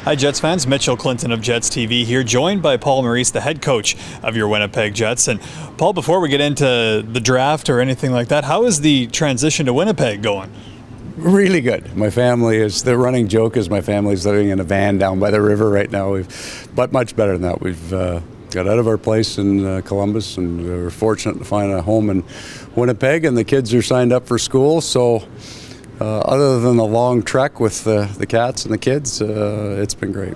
Hi Jets fans, Mitchell Clinton of Jets TV here, joined by Paul Maurice, the head coach of your Winnipeg Jets. And Paul, before we get into the draft or anything like that, how is the transition to Winnipeg going? Really good. My family is, the running joke is my family's living in a van down by the river right now. But much better than that. We've got out of our place in Columbus, and we're fortunate to find a home in Winnipeg, and the kids are signed up for school. So other than the long trek with the cats and the kids, it's been great.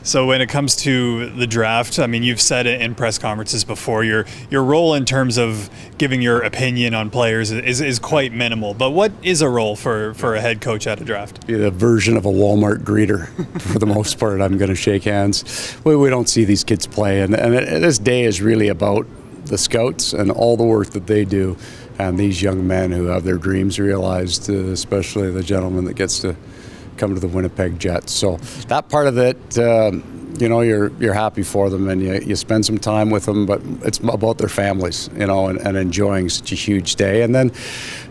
So when it comes to the draft, I mean, you've said it in press conferences before, your role in terms of giving your opinion on players is quite minimal. But what is a role for a head coach at a draft? Be the version of a Walmart greeter. For the most part, I'm going to shake hands. We don't see these kids play, and this day is really about the scouts and all the work that they do, and these young men who have their dreams realized, especially the gentleman that gets to come to the Winnipeg Jets. So that part of it, you're happy for them, and you spend some time with them, but it's about their families, and enjoying such a huge day. And then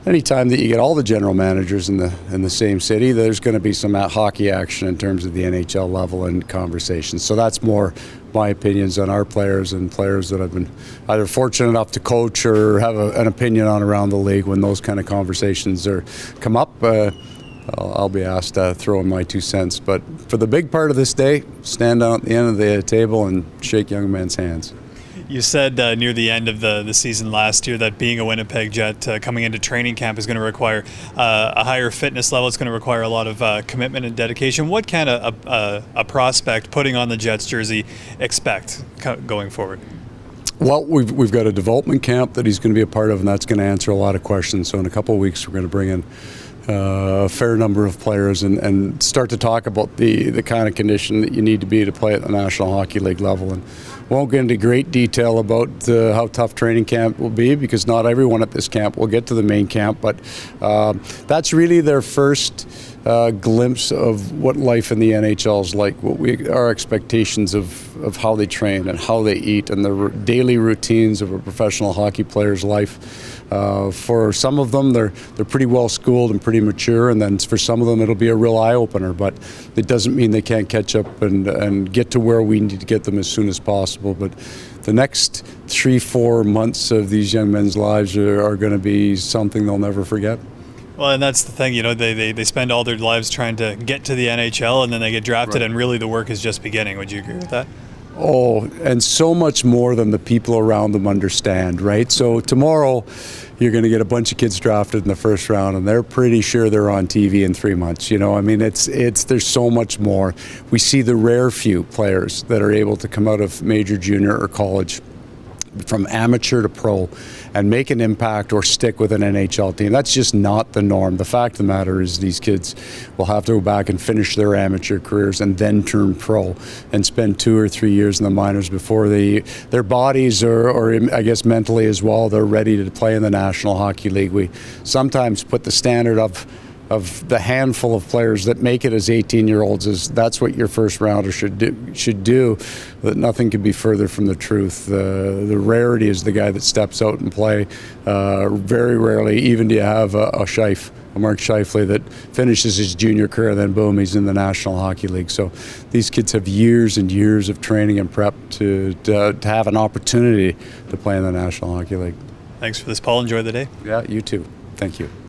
anytime that you get all the general managers in the same city, there's going to be some hockey action in terms of the NHL level and conversations. So that's more my opinions on our players and players that I've been either fortunate enough to coach or have an opinion on around the league. When those kind of conversations come up, I'll be asked to throw in my 2 cents. But for the big part of this day, stand down at the end of the table and shake young men's hands. You said near the end of the season last year that being a Winnipeg Jet coming into training camp is going to require a higher fitness level. It's going to require a lot of commitment and dedication. What can a prospect putting on the Jets jersey expect going forward? Well, we've got a development camp that he's going to be a part of, and that's going to answer a lot of questions. So in a couple of weeks, we're going to bring in a fair number of players and start to talk about the kind of condition that you need to be to play at the National Hockey League level. And won't get into great detail about how tough training camp will be, because not everyone at this camp will get to the main camp, but that's really their first glimpse of what life in the NHL is like, our expectations of how they train and how they eat and the daily routines of a professional hockey player's life. For some of them, they're pretty well schooled and pretty mature, and then for some of them it'll be a real eye-opener, but it doesn't mean they can't catch up and get to where we need to get them as soon as possible. But the next 3-4 months of these young men's lives are going to be something they'll never forget. Well, and that's the thing, they spend all their lives trying to get to the NHL, and then they get drafted, right, and really the work is just beginning. Would you agree with that? Oh, and so much more than the people around them understand, right? So tomorrow, you're going to get a bunch of kids drafted in the first round, and they're pretty sure they're on TV in 3 months. I mean, there's so much more. We see the rare few players that are able to come out of major, junior, or college, from amateur to pro, and make an impact or stick with an NHL team. That's just not the norm. The fact of the matter is these kids will have to go back and finish their amateur careers and then turn pro and spend 2 or 3 years in the minors before their bodies or I guess mentally as well, they're ready to play in the National Hockey League. We sometimes put the standard of the handful of players that make it as 18-year-olds is that's what your first rounder should do, that nothing could be further from the truth. The rarity is the guy that steps out and play. Very rarely even do you have a Mark Scheifele that finishes his junior career, then boom, he's in the National Hockey League. So these kids have years and years of training and prep to have an opportunity to play in the National Hockey League. Thanks for this, Paul. Enjoy the day. Yeah, you too. Thank you.